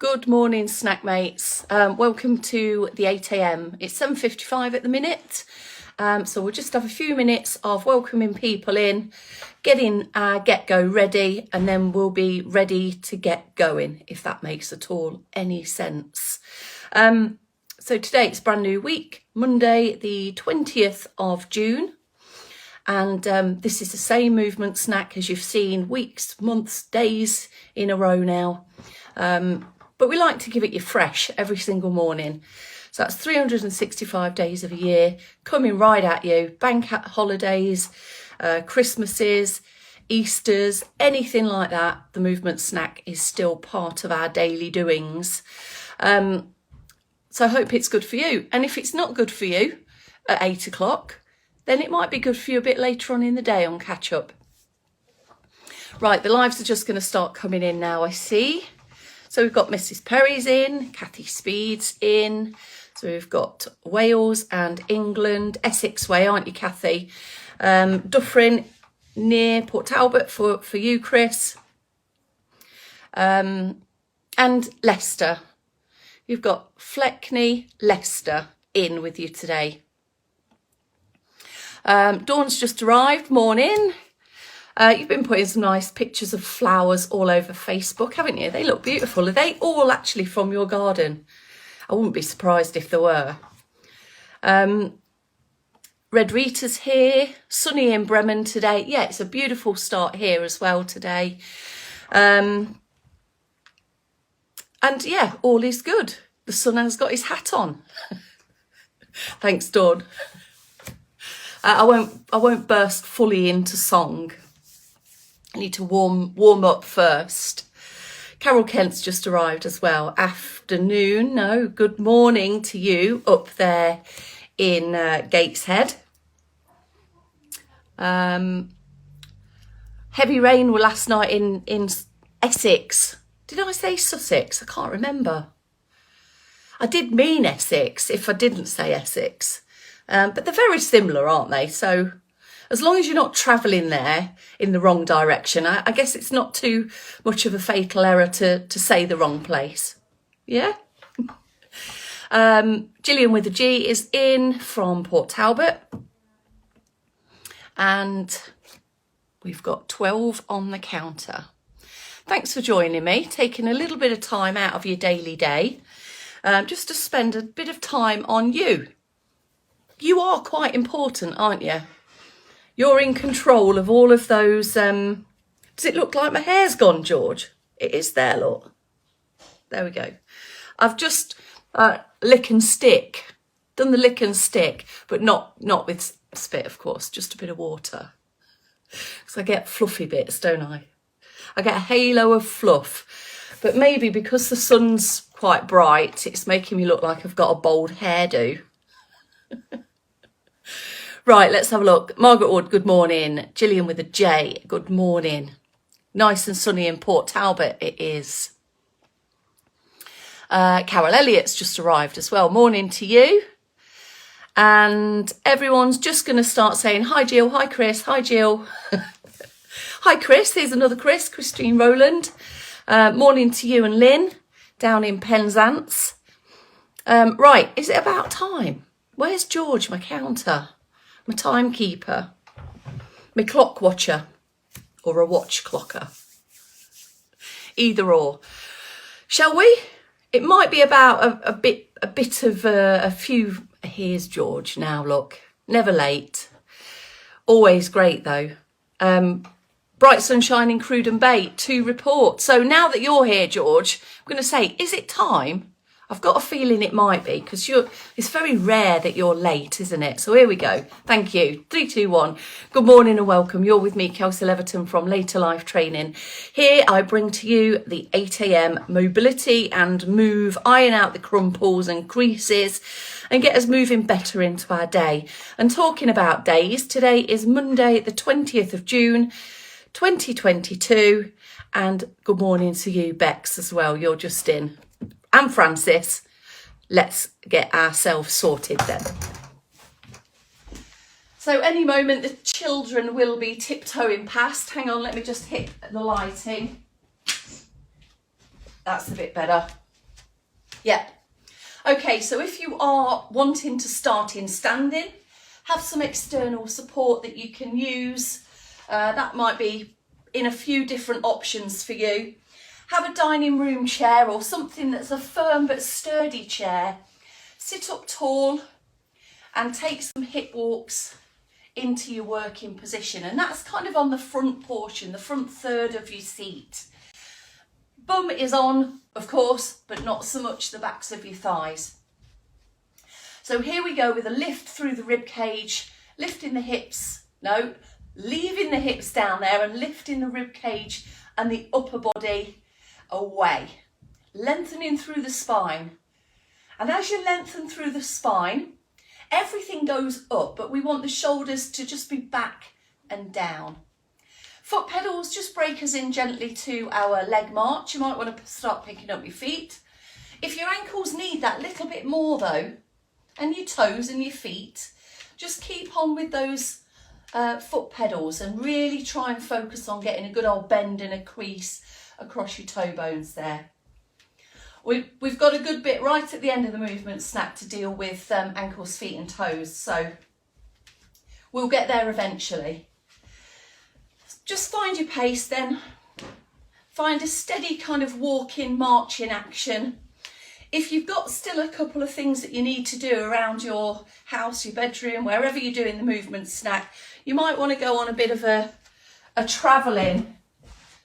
Good morning, snack mates. Welcome to the 8 a.m. It's 7:55 at the minute. So we'll just have a few minutes of welcoming people in, getting our get-go ready, and then we'll be ready to get going, if that makes at all any sense. So today it's brand new week, Monday, the 20th of June. And this is the same movement snack as you've seen weeks, months, days in a row now. But we like to give it you fresh every single morning. So that's 365 days of a year coming right at you. Bank holidays, Christmases, Easters, anything like that. The movement snack is still part of our daily doings. So I hope it's good for you. And if it's not good for you at 8 o'clock, then it might be good for you a bit later on in the day on catch up. Right, the lives are just going to start coming in now, I see. So we've got Mrs. Perry's in, Kathy Speed's in. So we've got Wales and England, Essex way, aren't you, Kathy? Dufferin near Port Talbot for you, Chris. And Leicester. You've got Fleckney, Leicester in with you today. Dawn's just arrived, morning. You've been putting some nice pictures of flowers all over Facebook, haven't you? They look beautiful. Are they all actually from your garden? I wouldn't be surprised if there were. Red Rita's here. Sunny in Bremen today. Yeah, it's a beautiful start here as well today. And yeah, all is good. The sun has got his hat on. Thanks, Dawn. I won't burst fully into song. I need to warm up first. Carol Kent's just arrived as well. Afternoon, no, good morning to you up there in Gateshead. Heavy rain last night in Essex. Did I say Sussex? I can't remember. I did mean Essex if I didn't say Essex. But they're very similar, aren't they? So as long as you're not travelling there in the wrong direction, I guess it's not too much of a fatal error to say the wrong place. Yeah? Gillian with a G is in from Port Talbot. And we've got 12 on the counter. Thanks for joining me, taking a little bit of time out of your daily day, just to spend a bit of time on you. You are quite important, aren't you? You're in control of all of those. Does it look like my hair's gone, George? It is there, look. There we go. I've just lick and stick. Done the lick and stick, but not with spit, of course. Just a bit of water. Because I get fluffy bits, don't I? I get a halo of fluff. But maybe because the sun's quite bright, it's making me look like I've got a bold hairdo. Right, let's have a look. Margaret Wood, good morning. Gillian with a J, good morning. Nice and sunny in Port Talbot, it is. Carol Elliott's just arrived as well. Morning to you. And everyone's just going to start saying, hi, Jill. Hi, Chris. Hi, Jill. Hi, Chris. Here's another Chris, Christine Rowland. Morning to you and Lynn down in Penzance. Right, is it about time? Where's George, my counter? My timekeeper, my clock watcher, or a watch clocker. Either or. Shall we? It might be about a bit of a few. Here's George now, look. Never late. Always great though. Bright sunshine in Cruden Bay to report. So now that you're here, George, I'm going to say, is it time? I've got a feeling it might be because it's very rare that you're late, isn't it? So here we go. Thank you. 3, 2, 1. Good morning and welcome. You're with me, Kelsey Leverton from Later Life Training. Here I bring to you the 8 a.m. mobility and move, iron out the crumples and creases and get us moving better into our day. And talking about days, today is Monday, the 20th of June, 2022. And good morning to you, Bex, as well. You're just in. And Francis, let's get ourselves sorted then. So any moment the children will be tiptoeing past. Hang on, let me just hit the lighting. That's a bit better. Yeah. Okay, so if you are wanting to start in standing, have some external support that you can use. That might be in a few different options for you. Have a dining room chair or something that's a firm but sturdy chair. Sit up tall and take some hip walks into your working position, and that's kind of on the front portion, the front third of your seat. Bum is on, of course, but not so much the backs of your thighs. So here we go with a lift through the rib cage, lifting the hips, no, leaving the hips down there and lifting the rib cage and the upper body away, lengthening through the spine. And as you lengthen through the spine, everything goes up, but we want the shoulders to just be back and down. Foot pedals just break us in gently to our leg march. You might want to start picking up your feet. If your ankles need that little bit more though, and your toes and your feet, just keep on with those foot pedals and really try and focus on getting a good old bend and a crease across your toe bones there. We've got a good bit right at the end of the movement snack to deal with ankles, feet and toes, so we'll get there eventually. Just find your pace then. Find a steady kind of walking, marching action. If you've got still a couple of things that you need to do around your house, your bedroom, wherever you're doing the movement snack, you might want to go on a bit of a travelling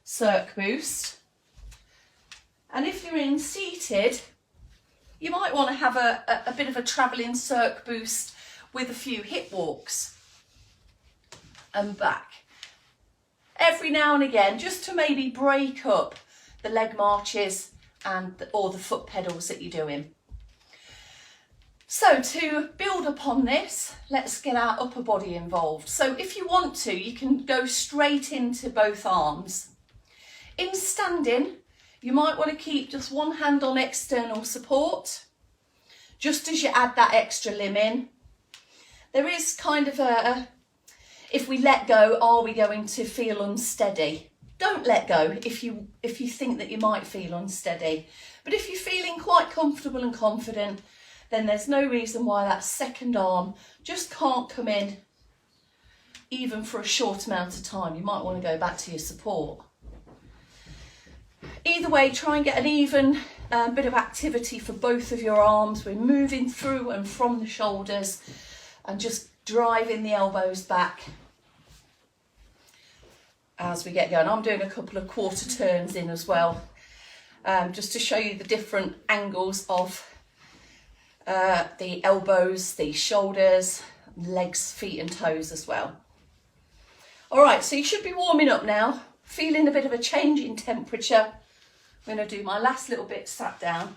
circ boost. And if you're in seated, you might want to have a bit of a travelling circ boost with a few hip walks and back. Every now and again, just to maybe break up the leg marches or the foot pedals that you're doing. So to build upon this, let's get our upper body involved. So if you want to, you can go straight into both arms. In standing, you might want to keep just one hand on external support, just as you add that extra limb in. There is kind of if we let go, are we going to feel unsteady? Don't let go if you think that you might feel unsteady. But if you're feeling quite comfortable and confident, then there's no reason why that second arm just can't come in even for a short amount of time. You might want to go back to your support. Either way, try and get an even bit of activity for both of your arms. We're moving through and from the shoulders and just driving the elbows back as we get going. I'm doing a couple of quarter turns in as well, just to show you the different angles of the elbows, the shoulders, legs, feet and toes as well. All right, so you should be warming up now, feeling a bit of a change in temperature. I'm going to do my last little bit sat down.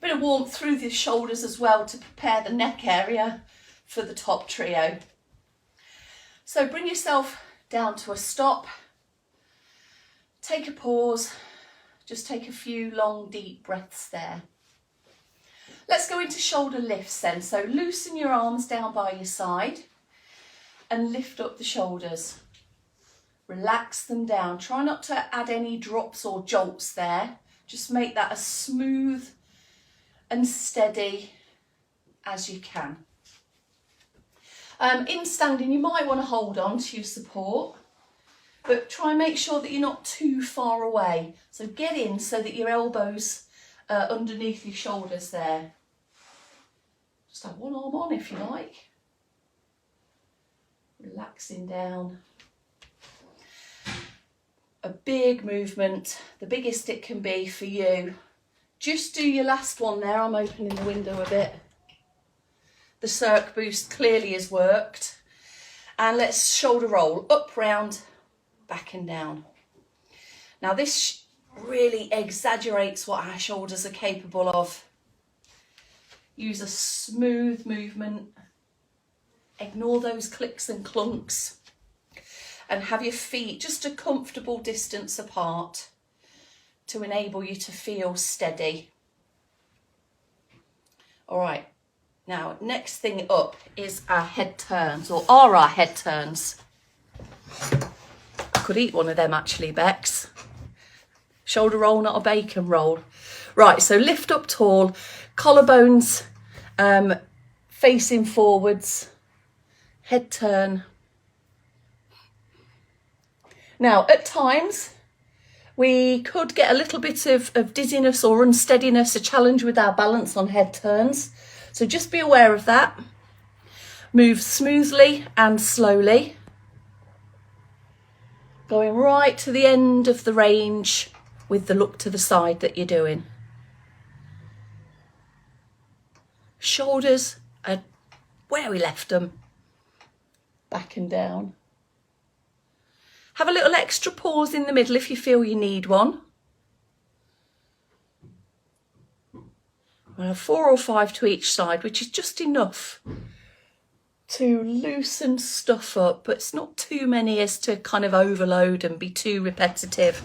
Bit of warmth through the shoulders as well to prepare the neck area for the top trio. So bring yourself down to a stop. Take a pause. Just take a few long, deep breaths there. Let's go into shoulder lifts then. So loosen your arms down by your side and lift up the shoulders. Relax them down. Try not to add any drops or jolts there. Just make that as smooth and steady as you can. In standing, you might want to hold on to your support, but try and make sure that you're not too far away. So get in so that your elbows are underneath your shoulders there. Just have one arm on if you like. Relaxing down. A big movement, the biggest it can be for you. Just do your last one there. I'm opening the window a bit. The circ boost clearly has worked. And let's shoulder roll, up, round, back and down. Now this really exaggerates what our shoulders are capable of. Use a smooth movement. Ignore those clicks and clunks. And have your feet just a comfortable distance apart to enable you to feel steady. All right, now next thing up is our head turns, or are our head turns. I could eat one of them actually, Bex. Shoulder roll, not a bacon roll. Right, so lift up tall, collarbones facing forwards, head turn. Now, at times, we could get a little bit of dizziness or unsteadiness, a challenge with our balance on head turns. So just be aware of that. Move smoothly and slowly. Going right to the end of the range with the look to the side that you're doing. Shoulders are where we left them. Back and down. Have a little extra pause in the middle if you feel you need one. Well, 4 or 5 to each side, which is just enough to loosen stuff up, but it's not too many as to kind of overload and be too repetitive.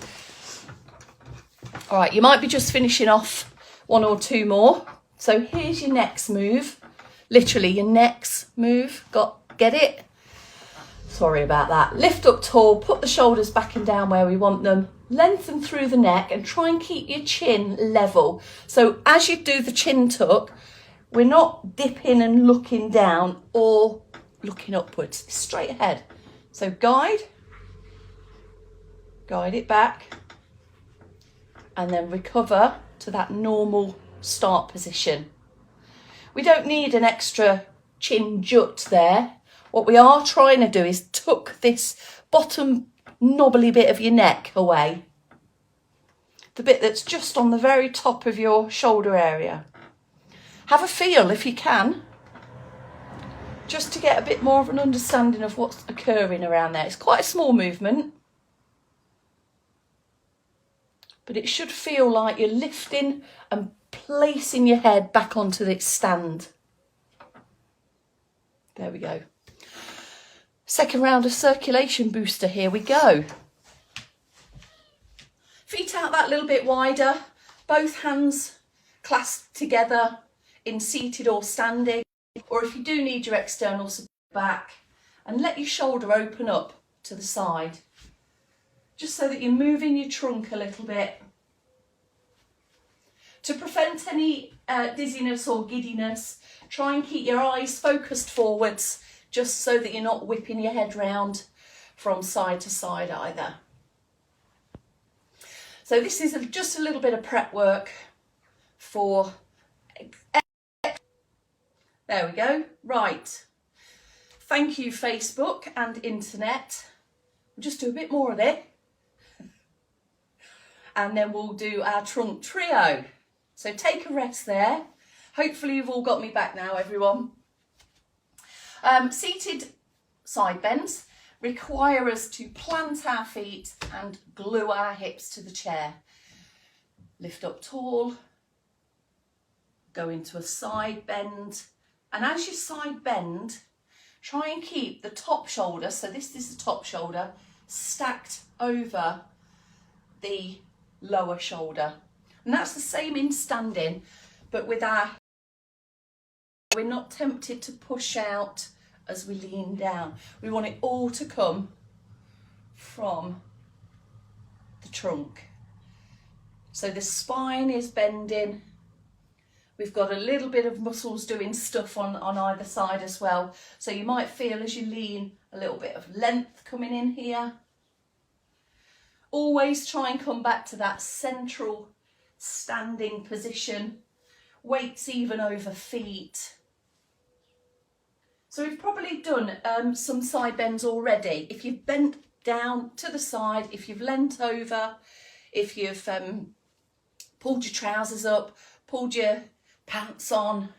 All right, you might be just finishing off 1 or 2 more. So here's your next move, literally your next move. Get it? Sorry about that. Lift up tall, put the shoulders back and down where we want them, lengthen through the neck and try and keep your chin level. So as you do the chin tuck, we're not dipping and looking down or looking upwards, straight ahead. So guide it back and then recover to that normal start position. We don't need an extra chin jut there. What we are trying to do is tuck this bottom knobbly bit of your neck away. The bit that's just on the very top of your shoulder area. Have a feel if you can, just to get a bit more of an understanding of what's occurring around there. It's quite a small movement, but it should feel like you're lifting and placing your head back onto its stand. There we go. Second round of circulation booster, here we go. Feet out that little bit wider, both hands clasped together in seated or standing, or if you do need your external support back, and let your shoulder open up to the side, just so that you're moving your trunk a little bit. To prevent any dizziness or giddiness, try and keep your eyes focused forwards, just so that you're not whipping your head round from side to side either. So this is just a little bit of prep work for... There we go. Right. Thank you, Facebook and internet. We'll just do a bit more of it. And then we'll do our trunk trio. So take a rest there. Hopefully you've all got me back now, everyone. Seated side bends require us to plant our feet and glue our hips to the chair. Lift up tall, go into a side bend, and as you side bend, try and keep the top shoulder, so this is the top shoulder, stacked over the lower shoulder. And that's the same in standing, but with our, we're not tempted to push out as we lean down. We want it all to come from the trunk. So the spine is bending. We've got a little bit of muscles doing stuff on either side as well. So you might feel as you lean a little bit of length coming in here. Always try and come back to that central standing position. Weights even over feet. So we've probably done some side bends already. If you've bent down to the side, if you've leant over, if you've pulled your trousers up, pulled your pants on,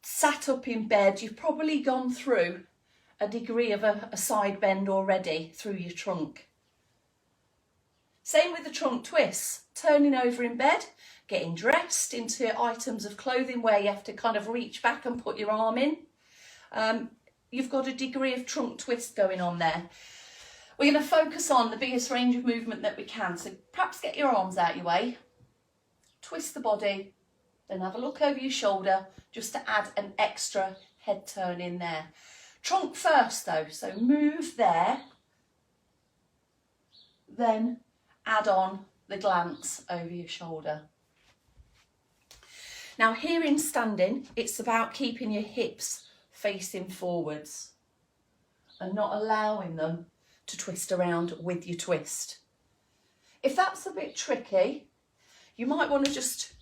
sat up in bed, you've probably gone through a degree of a side bend already through your trunk. Same with the trunk twists, turning over in bed, getting dressed into items of clothing where you have to kind of reach back and put your arm in. You've got a degree of trunk twist going on there. We're going to focus on the biggest range of movement that we can. So perhaps get your arms out your way, twist the body, then have a look over your shoulder just to add an extra head turn in there. Trunk first though, so move there, then add on the glance over your shoulder. Now here in standing, it's about keeping your hips facing forwards and not allowing them to twist around with your twist. If that's a bit tricky, you might want to just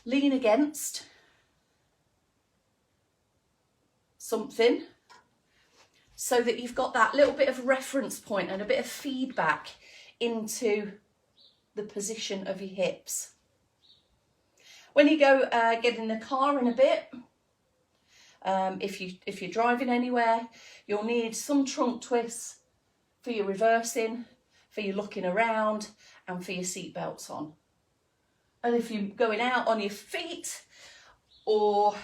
lean against something so that you've got that little bit of reference point and a bit of feedback into the position of your hips. When you go get in the car in a bit, if you're driving anywhere, you'll need some trunk twists for your reversing, for your looking around, and for your seat belts on. And if you're going out on your feet or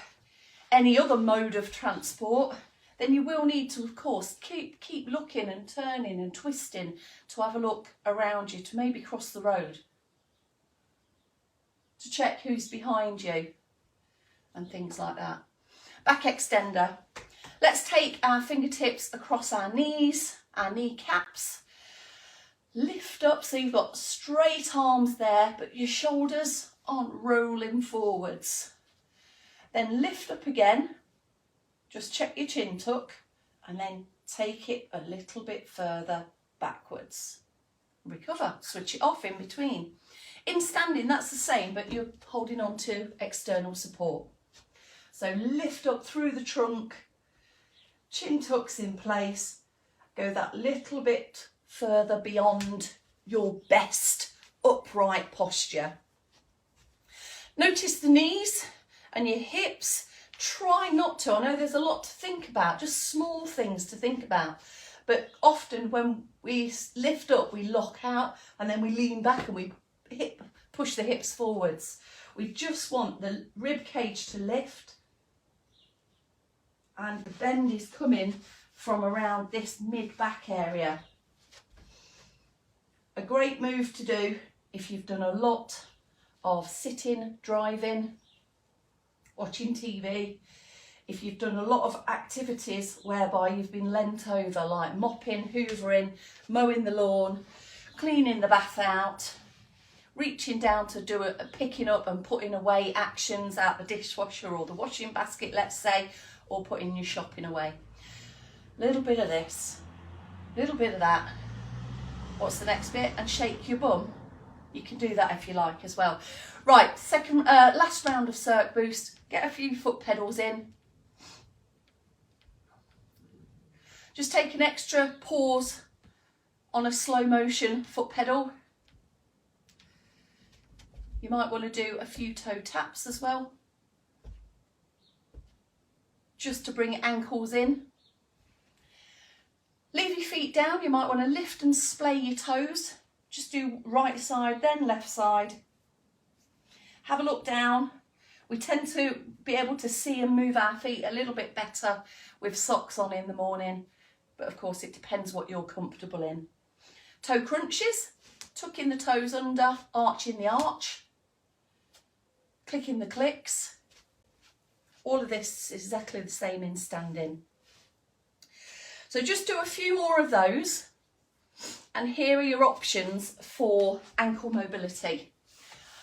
any other mode of transport, then you will need to, of course, keep looking and turning and twisting to have a look around you, to maybe cross the road, to check who's behind you and things like that. Back extender. Let's take our fingertips across our knees, our kneecaps. Lift up so you've got straight arms there, but your shoulders aren't rolling forwards. Then lift up again. Just check your chin tuck and then take it a little bit further backwards. Recover, switch it off in between. In standing, that's the same, but you're holding on to external support. So lift up through the trunk, chin tucks in place, go that little bit further beyond your best upright posture. Notice the knees and your hips. Try not to, I know there's a lot to think about, just small things to think about, but often when we lift up, we lock out and then we lean back and we push the hips forwards. We just want the rib cage to lift, and the bend is coming from around this mid-back area. A great move to do if you've done a lot of sitting, driving, watching TV, if you've done a lot of activities whereby you've been leant over, like mopping, hoovering, mowing the lawn, cleaning the bath out, reaching down to do a picking up and putting away actions out the dishwasher or the washing basket, let's say, or putting your shopping away. Little bit of this, little bit of that. What's the next bit? And shake your bum. You can do that if you like as well. Right, last round of Cirque Boost. Get a few foot pedals in. Just take an extra pause on a slow motion foot pedal. You might want to do a few toe taps as well, just to bring ankles in. Leave your feet down. You might want to lift and splay your toes. Just do right side, then left side. Have a look down. We tend to be able to see and move our feet a little bit better with socks on in the morning, but of course it depends what you're comfortable in. Toe crunches, tucking the toes under, arching the arch, clicking the clicks. All of this is exactly the same in standing. So just do a few more of those, and here are your options for ankle mobility.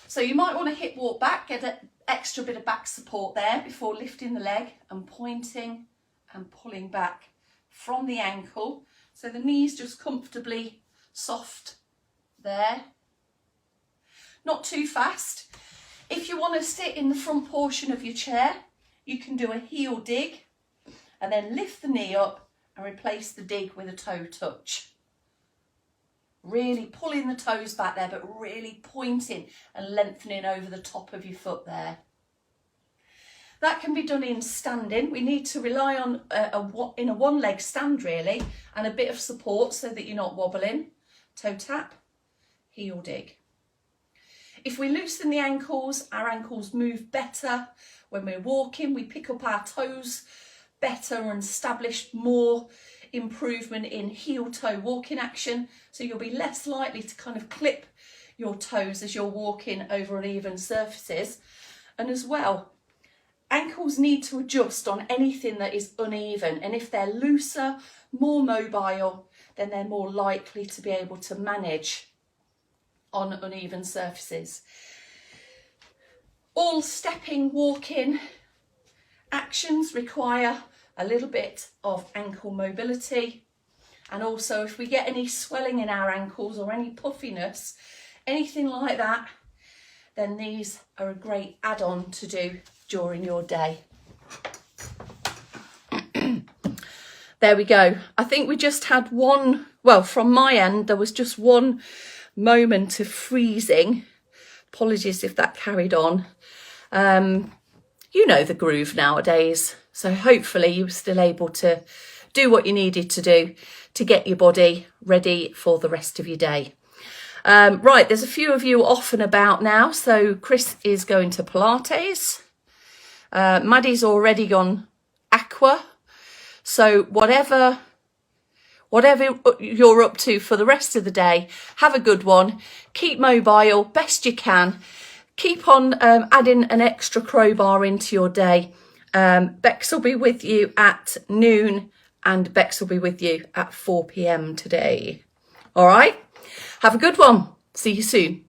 So you might want to hip walk back, get an extra bit of back support there before lifting the leg and pointing and pulling back from the ankle. So the knees just comfortably soft there. Not too fast. If you want to sit in the front portion of your chair, you can do a heel dig and then lift the knee up and replace the dig with a toe touch. Really pulling the toes back there, but really pointing and lengthening over the top of your foot there. That can be done in standing. We need to rely on in a one leg stand really, and a bit of support so that you're not wobbling. Toe tap, heel dig. If we loosen the ankles, our ankles move better. When we're walking, we pick up our toes better and establish more improvement in heel-toe walking action, so you'll be less likely to kind of clip your toes as you're walking over uneven surfaces. And as well, ankles need to adjust on anything that is uneven, and if they're looser, more mobile, then they're more likely to be able to manage on uneven surfaces. All stepping, walking actions require a little bit of ankle mobility. And also, if we get any swelling in our ankles or any puffiness, anything like that, then these are a great add-on to do during your day. There we go. I think we just had one, well, from my end, there was just one moment of freezing. Apologies if that carried on. You know the groove nowadays. So hopefully you were still able to do what you needed to do to get your body ready for the rest of your day. Right, there's a few of you off and about now. So Chris is going to Pilates. Maddie's already gone aqua. So whatever you're up to for the rest of the day, have a good one. Keep mobile best you can. Keep on adding an extra crowbar into your day. Bex will be with you at noon and Bex will be with you at 4 p.m. today. All right, have a good one. See you soon.